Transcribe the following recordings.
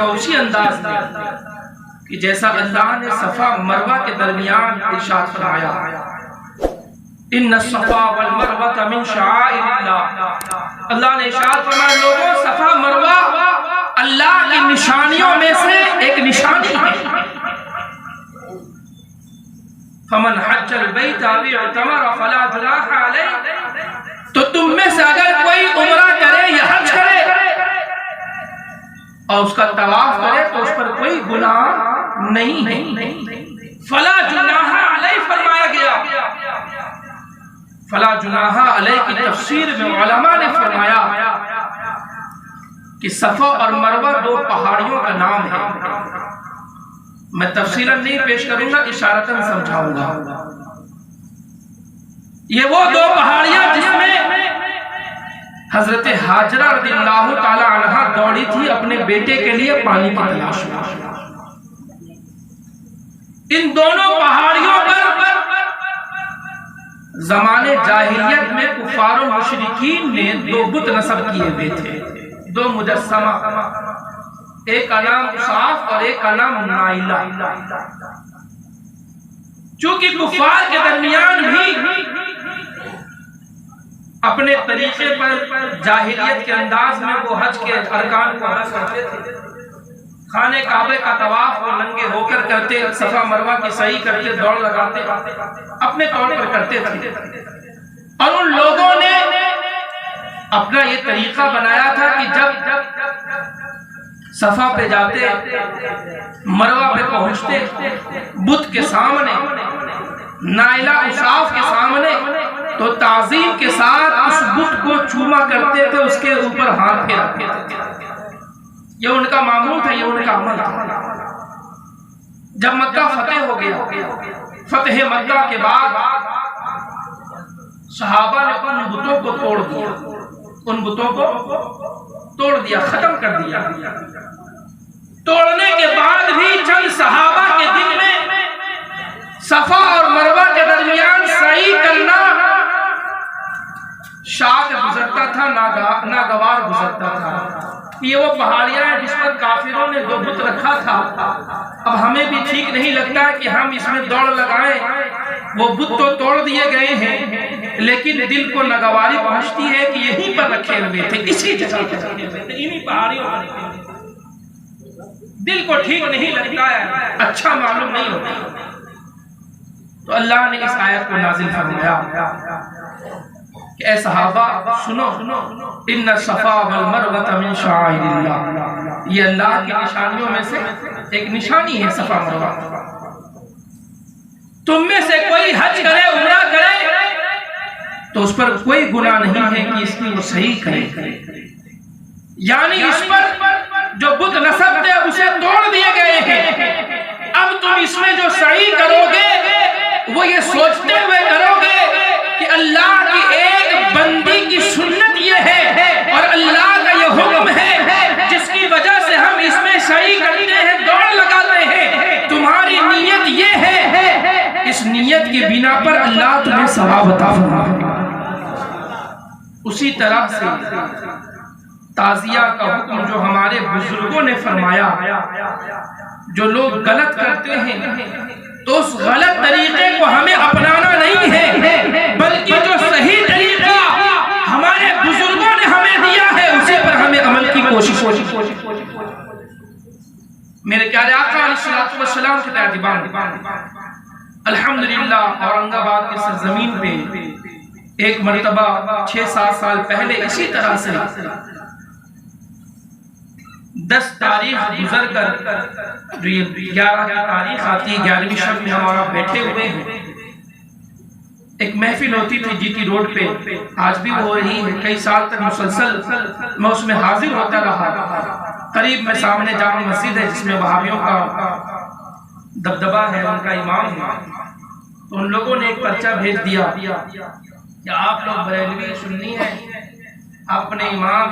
اسی انداز میں کہ جیسا اللہ نے صفا مروہ کے درمیان ارشاد فرمایا ان الصفا والمروہ من شعائر اللہ، اللہ نے ارشاد فرمایا لوگوں صفا مروہ اللہ کی نشانیوں میں سے ایک نشانی ہے۔ فمن حج البیت او اعتمر فلا جناح علیہ، تو تم میں سے اگر کوئی عمرہ کرے یا حج کرے اور اس کا طواف کرے تو اس پر کوئی گناہ نہیں ہے۔ فلا جناح علیہ فرمایا گیا، فلا جناح علیہ کی تفسیر میں علماء نے فرمایا کہ صفا اور مروہ دو پہاڑیوں کا نام ہے۔ میں تفصیلاً نہیں پیش کروں گا، اشارتاً سمجھاؤں گا۔ یہ وہ دو پہاڑیاں جس میں حضرت حاجرہ رضی اللہ تعالی عنہا دوڑی تھی اپنے بیٹے کے لیے پانی کی تلاش میں۔ ان دونوں پہاڑیوں پر زمانے جاہلیت میں کفار و مشرکین نے دو بت نصب کیے ہوئے تھے، دو مجسمہ، ایک کا نام صاف اور ایک کا نام نائلہ۔ چونکہ کفار کے درمیان بھی اپنے طریقے پر جاہلیت کے انداز میں وہ حج کے ارکان کو ادا کرتے تھے، خانہ کعبے کا طواف وہ ننگے ہو کر کرتے، صفا مروہ کی سعی کرتے، دوڑ لگاتے، اپنے طور پر کرتے تھے۔ اور ان لوگوں نے اپنا یہ طریقہ بنایا تھا کہ جب صفا پہ جاتے، مروہ پہ پہنچتے، بت کے سامنے، نائلہ اصاف کے سامنے، تو تعظیم کے ساتھ اس بت کو چوما کرتے تھے، اس کے اوپر ہاتھ پھیرتے تھے۔ یہ ان کا معمول تھا، یہ ان کا عمل تھا۔ جب مکہ فتح ہو گیا، فتح مکہ کے بعد صحابہ نے ان بتوں کو توڑ دیا، ان بتوں کو توڑ دیا، ختم کر دیا۔ توڑنے کے بعد بھی چند صحابہ کے دل میں صفا اور مروہ کے درمیان سعی کرنا شاک گزرتا تھا، ناگوار گزرتا تھا۔ یہ وہ پہاڑیاں ہیں جس پر کافروں نے دو بت رکھا تھا، اب ہمیں بھی ٹھیک نہیں لگتا کہ ہم اس میں دوڑ لگائیں۔ وہ بت تو توڑ دیے گئے ہیں لیکن دل کو ناگواری پہنچتی ہے کہ یہیں پر رکھے ہوئے تھے، اسی جگہ پر رکھے ہوئے تھے، انہی پہاڑیوں پر رکھے ہوئے تھے۔ دل کو ٹھیک نہیں لگتا ہے، اچھا معلوم نہیں ہوتا۔ تو اللہ نے اس آیت کو نازل فرمایا کہ اے صحابہ سنو، ان الصفا والمروہ من شعائر اللہ، یہ اللہ کی نشانیوں میں سے ایک نشانی ہے صفا مروہ۔ تم میں سے کوئی حج کرے، عمرہ کرے تو اس پر کوئی گناہ نہیں ہے کہ اس کی وہ صحیح کرے، یعنی اس پر جو بت نصب تھے اسے توڑ دیے گئے ہیں۔ اب تم اس میں جو صحیح کرو گے وہ یہ سوچتے ہوئے کرو گے کہ اللہ کی ایک بندی کی سنت یہ ہے اور اللہ کا یہ حکم ہے جس کی وجہ سے ہم اس میں صحیح کرتے ہیں، دوڑ لگاتے ہیں۔ تمہاری نیت یہ ہے، اس نیت کی بنا پر اللہ تمہیں ثواب عطا فرمائے گا۔ اسی طرح سے تعزیہ کا حکم جو ہمارے بزرگوں نے فرمایا، جو لوگ غلط کرتے ہیں تو اس غلط طریقے کو ہمیں اپنانا نہیں ہے، بلکہ جو صحیح طریقہ ہمارے بزرگوں نے ہمیں دیا ہے اسی پر ہمیں عمل کی کوشش۔ میرے پیارے آقا علیہ السلام کے تعریبان، الحمدللہ اورنگ آباد کی سرزمین پہ ایک مرتبہ 6-7 سال پہلے اسی طرح سے 10 تاریخ گزر کر جو یہ 11 کی تاریخ آتی ہے، 11ویں شب میں ہمارا بیٹھے ہوئے ہیں، ایک محفل ہوتی تھی جی ٹی روڈ پہ، آج بھی وہ ہو رہی ہے، کئی سال تک مسلسل میں اس میں حاضر ہوتا رہا۔ قریب میں سامنے جامع مسجد ہے جس میں وہابیوں کا دبدبہ ہے، ان کا امام ہے، تو ان لوگوں نے ایک پرچہ بھیج دیا کہ آپ لوگ بریلوی سنی ہیں، اپنے امام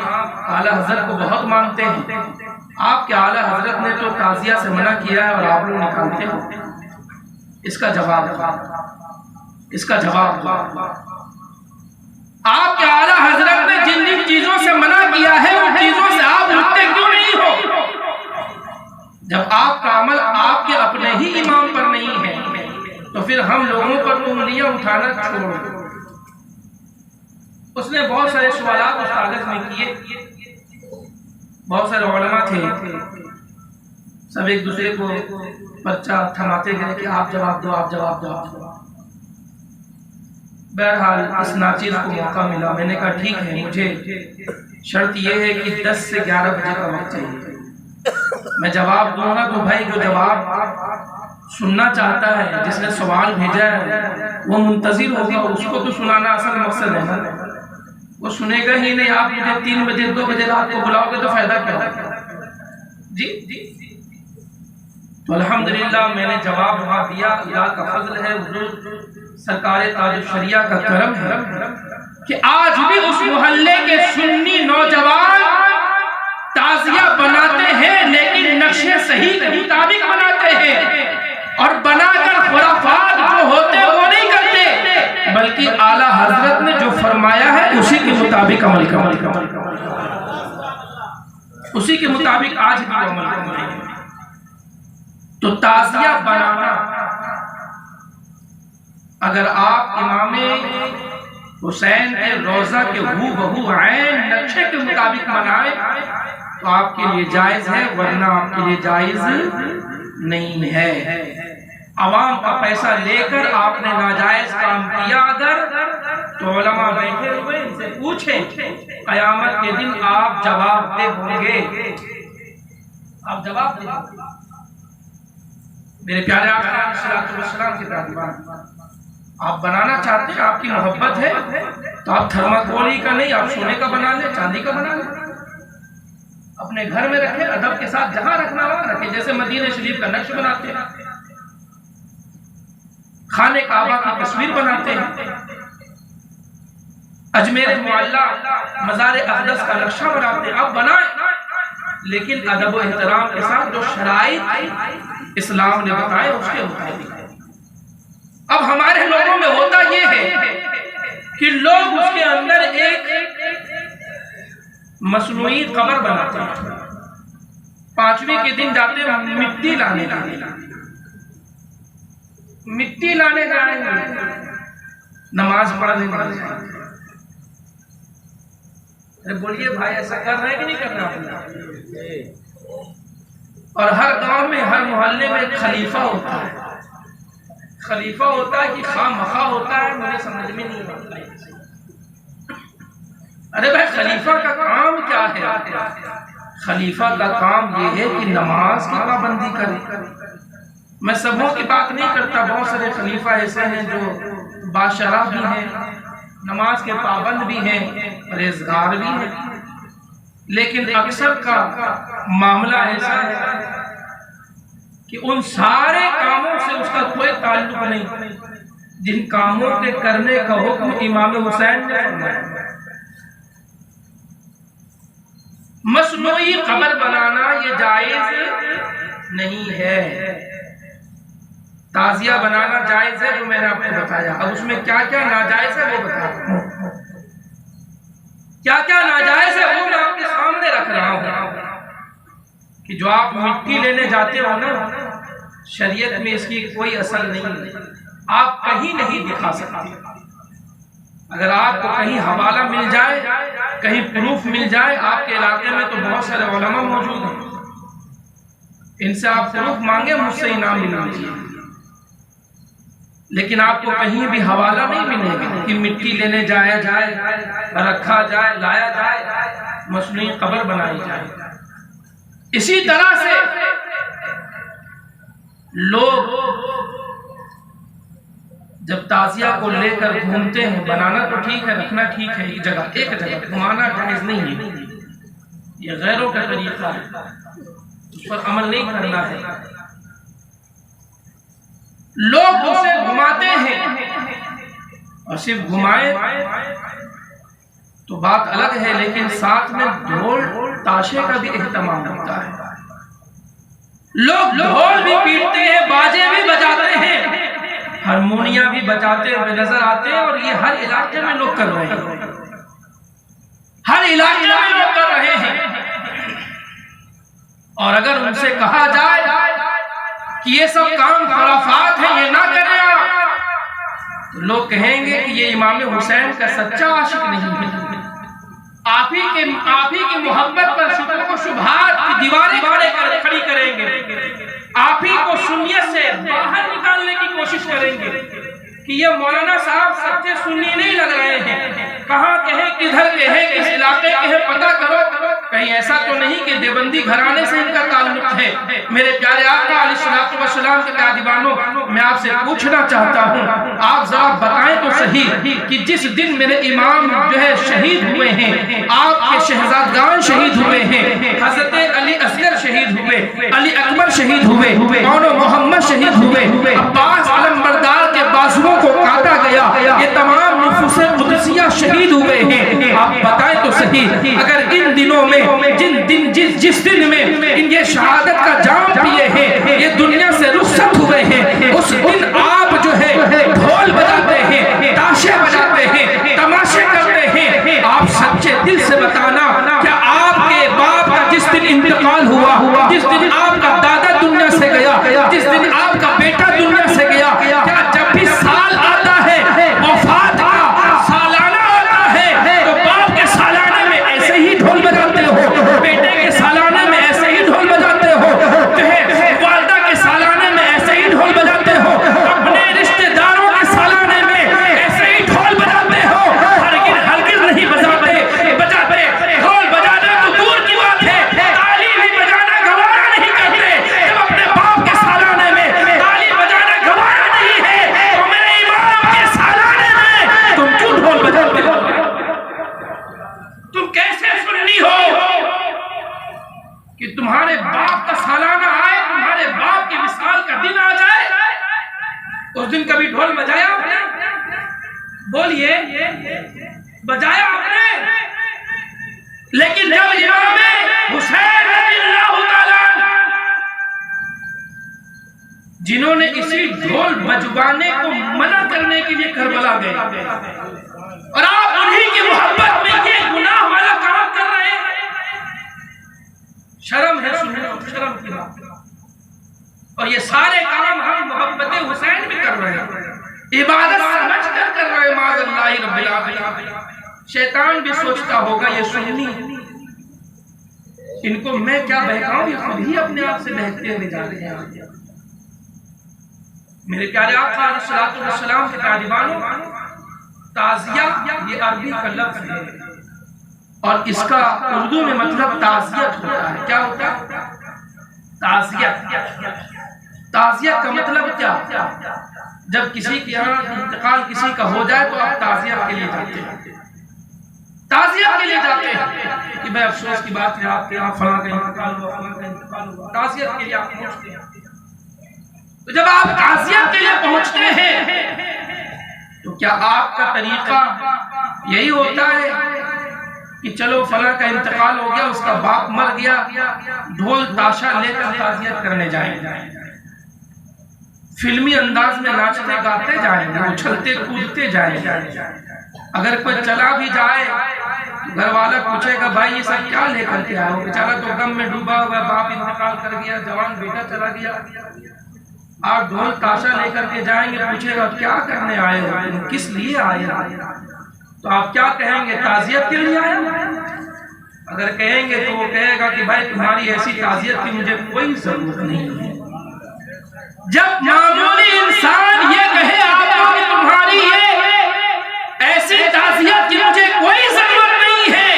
اعلیٰ حضرت کو بہت مانتے ہیں، آپ کے اعلیٰ حضرت نے تو تعزیہ سے منع کیا ہے اور آپ لوگ نکالتے ہیں۔ اس کا جواب آپ کے اعلیٰ حضرت نے جن جن چیزوں سے منع کیا ہے ان چیزوں سے آپ رکتے کیوں نہیں ہو؟ جب آپ کا عمل آپ کے اپنے ہی امام پر نہیں ہے تو پھر ہم لوگوں پر انگلیاں اٹھانا چھوڑ دو۔ اس نے بہت سارے سوالات اس کاغذ میں کیے، بہت سارے علماء تھے، سب ایک دوسرے کو پرچہ تھماتے گئے کہ آپ جواب دو، آپ جواب دو، آپ جواب۔ بہرحال اس ناچیز کو موقع ملا، میں نے کہا ٹھیک ہے، مجھے شرط یہ ہے کہ 10 سے 11 بجے کا وقت چاہیے، میں جواب دوں گا تو بھائی جو جواب سننا چاہتا ہے، جس نے سوال بھیجا ہے وہ منتظر ہوگا، اس کو تو سنانا اصل مقصد ہے نا، وہ سنے گا ہی نہیں۔ آپ مجھے 3 بجے 2 بجے رات کو بلاؤ گے تو فائدہ کیا ہوگا؟ جی تو الحمدللہ میں نے جواب وہاں دیا۔ اللہ کا فضل ہے، حضور سرکار تاج الشریعہ کا کرم ہے کہ آج بھی اس محلے کے سنی نوجوان تعزیہ بناتے ہیں، لیکن نقشے صحیح کے مطابق بناتے ہیں، اور بنا کر خرافات جو ہوتے وہ نہیں کرتے، بلکہ اعلیٰ حضرت نے جو فرمایا ہے اسی کے مطابق عمل کرتے، اسی کے مطابق آج بھی عمل کرتے ہیں۔ تو تعزیہ بنانا، اگر آپ امام حسین کے روضہ کے ہو بہو عین نقشے کے مطابق منائیں تو آپ کے لیے جائز ہے، ورنہ آپ کے لیے جائز نہیں ہے۔ عوام کا پیسہ لے کر آپ نے ناجائز کام کیا اگر، تو علماء بیٹھے ہوئے ان سے پوچھیں، قیامت کے دن آپ جواب دے ہوں گے، آپ جواب دے ہوں گے۔ میرے پیارے آقا علیہ السلام کے تعلیمات، آپ بنانا چاہتے ہیں، آپ کی محبت ہے تو آپ تھرماکولی کا نہیں، آپ سونے کا بنا لیں، چاندی کا بنا لیں، اپنے گھر میں رکھیں، ادب کے ساتھ جہاں رکھنا ہو رکھیں، جیسے مدینہ شریف کا نقش بناتے ہیں، خانہ کعبہ کی تصویر بناتے ہیں، اجمیر معلیٰ مزار اقدس کا نقشہ بناتے ہیں، آپ بنائیں، لیکن ادب و احترام کے ساتھ جو شرائط اسلام نے بتائے اس کے مطابق۔ اب ہمارے لوگوں میں ہوتا یہ ہے کہ لوگ اس کے اندر ایک مصنوعی قبر بناتے ہیں، 5ویں کے دن جاتے ہیں مٹی لانے جائیں گے، مٹی لانے جائیں گے، نماز پڑھنے جائیں گے۔ بولیے بھائی ایسا کر رہے ہیں کہ نہیں کر رہے آپ؟ اور ہر گاؤں میں ہر محلے میں ایک خلیفہ ہوتا ہے، خلیفہ ہوتا ہے کہ خواہ مخواہ ہوتا ہے، مجھے سمجھ میں نہیں آتا۔ ارے بھائی خلیفہ کا کام کیا ہے؟ خلیفہ کا کام یہ ہے کہ نماز کی پابندی کرے۔ میں سبوں کی بات نہیں کرتا، بہت سارے خلیفہ ایسے ہیں جو باشرح بھی ہیں، نماز کے پابند بھی ہیں، پرہیزگار بھی ہیں، لیکن اکثر کا معاملہ ایسا ہے کہ ان سارے کاموں سے اس کا کوئی تعلق نہیں جن کاموں کے کرنے کا حکم امام حسین نے فرمایا۔ مصنوعی قبر بنانا یہ جائز نہیں ہے، تعزیہ بنانا جائز ہے جو میں نے آپ کو بتایا۔ اب اس میں کیا کیا ناجائز ہے وہ بتایا، کیا کیا ناجائز ہے وہ میں آپ کے سامنے رکھ رہا ہوں کہ جو آپ مٹی لینے جاتے ہو نا، شریعت میں اس کی کوئی اثر نہیں، آپ کہیں نہیں دکھا سکتے۔ اگر آپ کو کہیں حوالہ مل جائے، کہیں پروف مل جائے، آپ کے علاقے میں تو بہت سارے علماء موجود ہیں، ان سے آپ پروف مانگے، مجھ سے انعام ملنا چاہیے، لیکن آپ کو کہیں بھی حوالہ نہیں ملے گا کہ مٹی لینے جایا جائے، رکھا جائے، لایا جائے، مصنوعی قبر بنائی جائے۔ اسی طرح سے لوگ جب تعزیہ کو لے کر گھومتے ہیں، بنانا تو ٹھیک ہے، رکھنا ٹھیک ہے، ایک جگہ گھمانا جائز نہیں ہے، یہ غیروں کا طریقہ ہے، اس پر عمل نہیں کرنا ہے۔ لوگ اسے گھماتے ہیں اور صرف گھمائے تو بات الگ ہے، لیکن ساتھ میں ڈھول تاشے کا بھی اہتمام ہوتا ہے۔ لوگ ڈھول بھی پیٹتے ہیں، باجے بھی بجاتے ہیں، ہارمونیا بھی بجاتے ہوئے نظر آتے ہیں، اور یہ ہر علاقے میں لوگ کر رہے ہیں، ہر علاقے میں لوگ کر رہے ہیں۔ اور اگر ان سے کہا جائے کہ یہ سب کام خرافات ہیں، یہ نہ کریں آپ، تو لوگ کہیں گے کہ یہ امام حسین کا سچا عاشق نہیں ہے، آپ ہی کی محبت پر شبہات و شبہات کی دیواریں کھڑی کریں گے، آپ ہی کو سنیت سے باہر نکالنے کی کوشش کریں گے کہ یہ مولانا صاحب سچے سنی نہیں لگ رہے ہیں، کہاں کہیں کدھر کے ہیں، کس علاقے کے ہیں، پتہ کرو، کہیں ایسا تو نہیں کہ دیوبندی گھرانے سے ان کا تعلق ہے۔ میرے پیارے آقا علیہ الصلوۃ والسلام کے قادبانوں، میں آپ سے پوچھنا چاہتا ہوں، آپ ذرا بتائیں تو صحیح کہ جس دن میرے امام جو ہے شہید ہوئے ہیں، آپ کے شہزادگان شہید ہوئے ہیں، حضرت علی اصغر شہید ہوئے، علی اکبر شہید ہوئے، کون محمد شہید ہوئے، عباس علمبردار کے بازوؤں کو کاٹا گیا، یہ تمام نفوس قدسیہ شہید ہوئے ہیں، آپ بتائیں تو صحیح اگر ان دنوں میں جس دن میں ان یہ شہادت کا جام پیے ہیں، یہ دنیا سے رخصت ہوئے ہیں، اس دن آپ جو ہے ڈھول بجاتے ہیں، تاشے بجاتے ہیں، تماشے کرتے ہیں، آپ سچے دل سے بتانا کیا آپ کے باپ کا جس دن انتقال ہوا، جس دن آپ کا دادا دنیا سے گیا، جس دن آپ کا بیٹا دنیا سے گیا، کیا جب بھی سال آتا ہے وفات کا سالانہ آتا ہے تو باپ کے سالانہ میں ایسے ہی ڈھول بجاتے ہو، بیٹے کے سالانہ میں ایسے ہی ڈھول بجاتے ہو، والدہ کے سالانہ میں ایسے ہی ڈھول بجاتے ہو، اپنے رشتہ داروں کے سالانہ میں ایسے ہی ڈھول بجاتے ہو، ہرگز نہیں بجاتے، ڈھول بجانا تو دور کی بات ہے، تالی بھی بجانا گوارا نہیں کرتے، جب اپنے باپ کے سالانہ میں تالی بجانا گوارا نہیں ہے تو میرے امام کے سالانہ میں تم کیوں ڈھول بجاتے ہو؟ تم کیسے سنی ہو کہ تمہارے باپ کا سالانہ آئے، تمہارے باپ کی وصال کا دن آ جائے، اس دن کبھی ڈھول بجایا آپ نے؟ بولیے، بجایا آپ نے؟ لیکن جب امام حسین رضی اللہ تعالیٰ جنہوں نے اسی ڈھول بجوانے کو منع کرنے کے لیے کربلا گئے، اور آپ انہی کی محبت میں یہ گناہ والا کام کر رہے ہیں، شرم ہے، شرم کی بات، اور یہ سارے کام ہم محبت حسین میں کر رہے ہیں، عبادت سمجھ کر رہے ہیں، معاذ اللہ رب العالمین۔ شیطان بھی سوچتا ہوگا یہ سنی، ان کو میں کیا بہکاؤں، یہ خود ہی اپنے آپ سے بہکتے ہوئے جا رہے ہیں۔ میرے پیارے آقا علیہ الصلوۃ والسلام کے قادبانوں، تعزیہ یہ عربی کا لفظ ہے اور اس کا اردو میں مطلب تعزیت ہوتا ہے۔ کیا ہوتا ہے؟ تعزیت کا مطلب کیا؟ جب کسی کے یہاں انتقال کسی کا ہو جائے تو آپ تعزیت کے لیے جاتے ہیں، تعزیت کے لیے جاتے ہیں کہ بھائی افسوس کی بات ہے آپ کے یہاں فلاں کا انتقال ہوا، فلاں کا انتقال ہوا، تعزیت کے لیے آپ پہنچتے ہیں۔ تو جب آپ تعزیت کے لیے پہنچتے ہیں تو کیا آپ کا طریقہ یہی ہوتا ہے کہ چلو فلاں کا انتقال ہو گیا، اس کا باپ مر گیا، ڈھول تاشا لے کر تعزیت کرنے جائیں گے، فلمی انداز میں ناچتے گاتے جائیں گے، اچھلتے کودتے جائیں گے؟ اگر کوئی چلا بھی جائے گھر والا پوچھے گا بھائی یہ سب کیا لے کر کے آئے ہو؟ بیچارہ تو غم میں ڈوبا ہوا، باپ انتقال کر گیا، جوان بیٹا چلا گیا، آپ ڈھول تاشا لے کر کے جائیں گے، پوچھے گا کیا کرنے آئے ہو، کس لیے آئے ہو؟ تو آپ کیا کہیں گے؟ تعزیت کے لیے آئے ہو؟ اگر کہیں گے تو وہ کہے گا کہ بھائی تمہاری ایسی تعزیت کی مجھے کوئی ضرورت نہیں ہے۔ جب معمولی انسان یہ کہے آپ کو کہ تمہاری یہ ایسی تعزیت کی مجھے کوئی ضرورت نہیں ہے،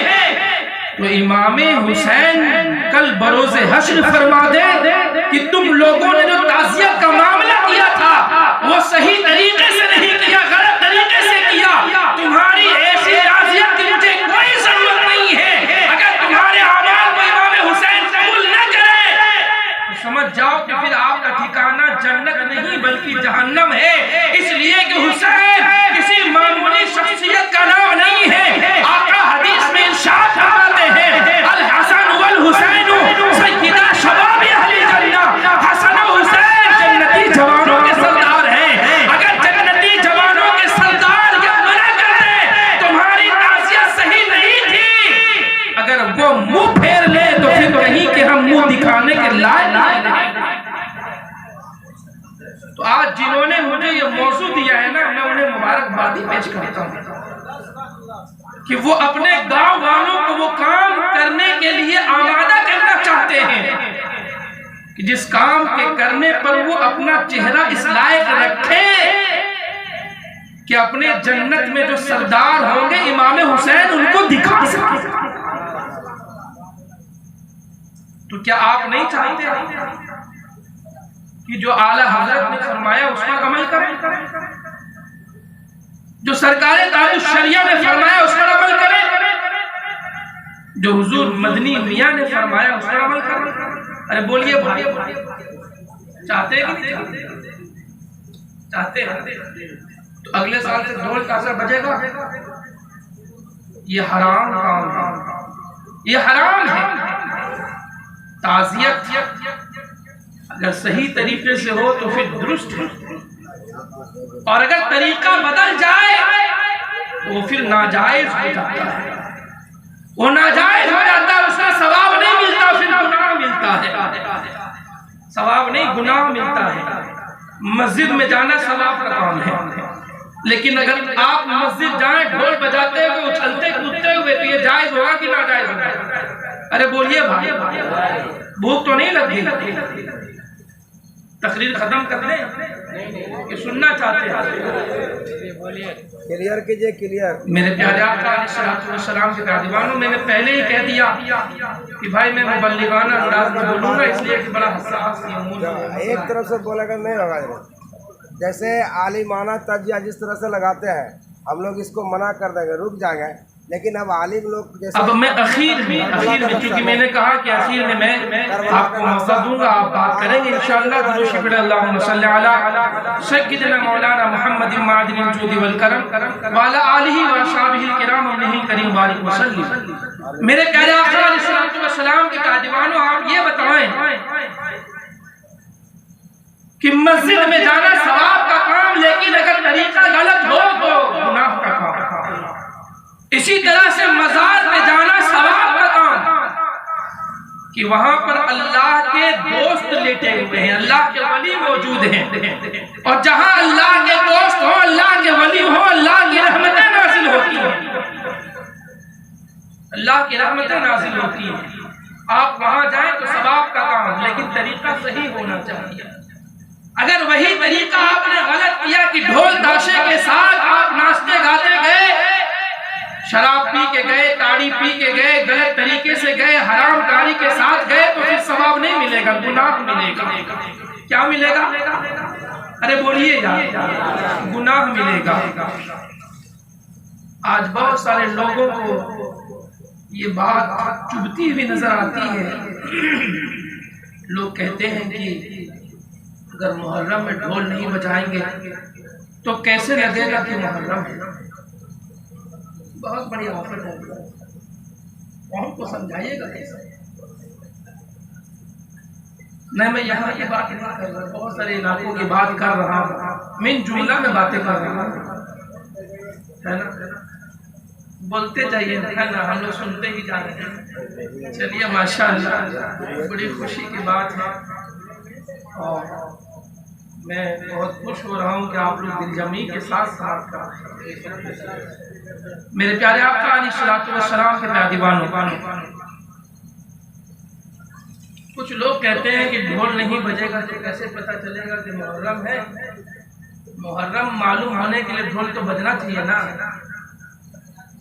تو امام حسین کل بروز حشر فرما دے کہ تم لوگوں نے جو تعزیت کا معاملہ کیا تھا وہ صحیح طریقے سے نہیں کیا، غلط طریقے سے کیا، تمہاری ایسی تعزیت کی مجھے کوئی ضرورت نہیں ہے۔ اگر تمہارے اعمال کو امام حسین قبول نہ کرے تو سمجھ جاؤ کہ پھر آپ کا ٹھکانہ جنت نہیں بلکہ جہنم ہے، اس لیے کہ حسین کسی معمولی شخصیت کا نام نہیں ہے۔ آقا حدیث میں ارشاد فرماتے ہیں الحسن والحسین سیدہ شباب اہل جنہ، حسن و حسین جنتی جوانوں کے سردار ہیں۔ اگر جنتی جوانوں کے سردار یہ منع کرتے تمہاری تعزیت صحیح نہیں تھی، اگر وہ منہ پھیر لے تو پھر کہیں کہ ہم منہ دکھانے آج جنہوں نے مجھے یہ موضوع دیا ہے نا، میں انہیں مبارکبادی پیش کرتا ہوں کہ وہ اپنے گاؤں والوں کو وہ کام کرنے کے لیے آمادہ کرنا چاہتے ہیں کہ جس کام کے کرنے پر وہ اپنا چہرہ اس لائق رکھے کہ اپنے جنت میں جو سردار ہوں گے امام حسین ان کو دکھا سکے۔ تو کیا آپ نہیں چاہتے کہ جو اعلیٰ حضرت نے فرمایا اس پر عمل کریں، جو سرکار تاج الشریعہ نے فرمایا اس پر عمل کریں، جو حضور مدنی میاں نے فرمایا اس پر عمل کریں؟ ارے بولیے بھائی، چاہتے ہیں کہ نہیں چاہتے ہیں؟ تو اگلے سال سے ڈھول کا اثر بجے گا؟ یہ حرام کام ہے، یہ حرام ہے۔ تعزیت اگر صحیح طریقے سے ہو تو پھر درست ہے، اور اگر طریقہ بدل جائے تو پھر ناجائز ہو جاتا ہے، وہ ناجائز ہو جاتا ہے، اس میں ثواب نہیں ملتا، پھر گناہ ملتا ہے، ثواب نہیں گناہ ملتا ہے۔ مسجد میں جانا ثواب کا کام ہے، لیکن اگر آپ مسجد جائیں ڈھول بجاتے ہوئے اچھلتے کودتے ہوئے تو یہ جائز ہوگا کہ ناجائز ہوگا؟ ارے بولیے بھائی، بھوک تو نہیں لگی؟ تقریر ختم کر دیں کہ سننا چاہتے ہیں؟ کلیئر کیجئے، کلیئر۔ میرے پیارے آقا علیہ السلام کے تعظیمانوں، میں نے پہلے ہی کہہ دیا کہ بھائی میں مبلغانہ انداز میں بولوں گا، اس لیے کہ بڑا حساس یہ موضوع ہے۔ ایک طرف سے بولے گا نہیں ہوگا، جیسے عالمانہ تجزیہ جس طرح سے لگاتے ہیں ہم لوگ اس کو منع کر دیں گے، رک جائیں گے، لیکن اب عالم لوگ جیسے اب میں اخیر میں چونکہ میں نے کہا کہ اخیر میں آپ کو موقع دوں گا، آپ بات کریں گے انشاءاللہ۔ درود شکر اللہم صلی علی سیدنا مولانا محمد معدن الجود والکرم وعلی آلہ وصحبہ الکرام انہ کریم بارک وسلم۔ میرے پیارے آقا علیہ السلام کے تعظیمانوں، آپ یہ بتائیں کہ مسجد میں جانا ثواب کا کام، لیکن اگر طریقہ غلط ہو تو گناہ کا کام۔ اسی طرح سے مزار پہ جانا ثواب کا کام کہ وہاں پر اللہ کے دوست لیٹے ہوئے ہیں، اللہ کے ولی موجود ہیں، اور جہاں اللہ کے دوست ہوں، اللہ کے ولی ہوں، اللہ کی رحمتیں نازل ہوتی ہیں، اللہ کی رحمتیں نازل ہوتی ہیں۔ آپ وہاں جائیں تو ثواب کا کام، لیکن طریقہ صحیح ہونا چاہیے۔ اگر وہی طریقہ آپ نے غلط کیا کہ ڈھول تاشے کے ساتھ آپ ناچتے گاتے گئے، شراب پی کے گئے، تاڑی پی کے گئے، غلط طریقے سے گئے، حرام کاری کے ساتھ گئے، تو پھر ثواب نہیں ملے گا، گناہ ملے گا۔ کیا ملے گا؟ ارے بولیے گا، گناہ ملے گا۔ آج بہت سارے لوگوں کو یہ بات چبھتی ہوئی نظر آتی ہے۔ لوگ کہتے ہیں کہ اگر محرم میں ڈھول نہیں بجائیں گے تو کیسے لگے گا کہ محرم ہے؟ بہت بڑی آفت ہے، قوم کو سمجھائیے گا کیسے؟ میں یہاں کی بات نہیں کر رہا، بہت سارے علاقوں کی بات کر رہا ہوں، من جملہ میں باتیں کر رہا ہوں، ہے نا؟ بولتے جائیے، ہے نا؟ ہم لوگ سنتے ہی جا رہے ہیں۔ چلیے ماشاءاللہ، بڑی خوشی کی بات ہے، اور میں بہت خوش ہو رہا ہوں کہ آپ لوگ دل جمعی کے ساتھ ساتھ کر رہے ہیں۔ میرے پیارے آقا علیہ السلام کے تعظیمانوں، کچھ لوگ کہتے ہیں کہ ڈھول نہیں بجے گا تو کیسے پتہ چلے گا کہ محرم ہے؟ محرم معلوم ہونے کے لیے ڈھول تو بجنا چاہیے نا۔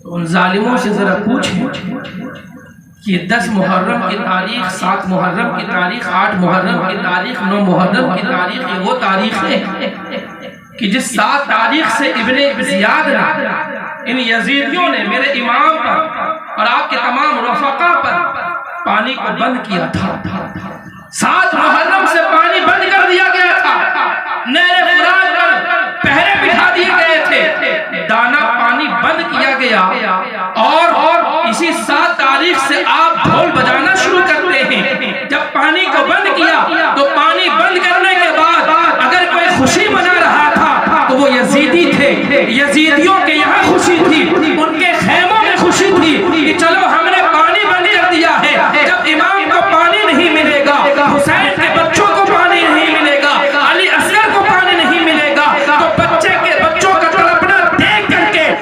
تو ان ظالموں سے ذرا پوچھیں کہ 10 محرم کی تاریخ، 7 محرم کی تاریخ، 8 محرم کی تاریخ، 9 محرم کی تاریخ، یہ وہ تاریخ ہے کہ جس 7 تاریخ سے ابن زیاد نے، ان یزیدیوں نے میرے امام پر اور آپ کے تمام رفقا پر پانی کو بند کیا تھا۔ 7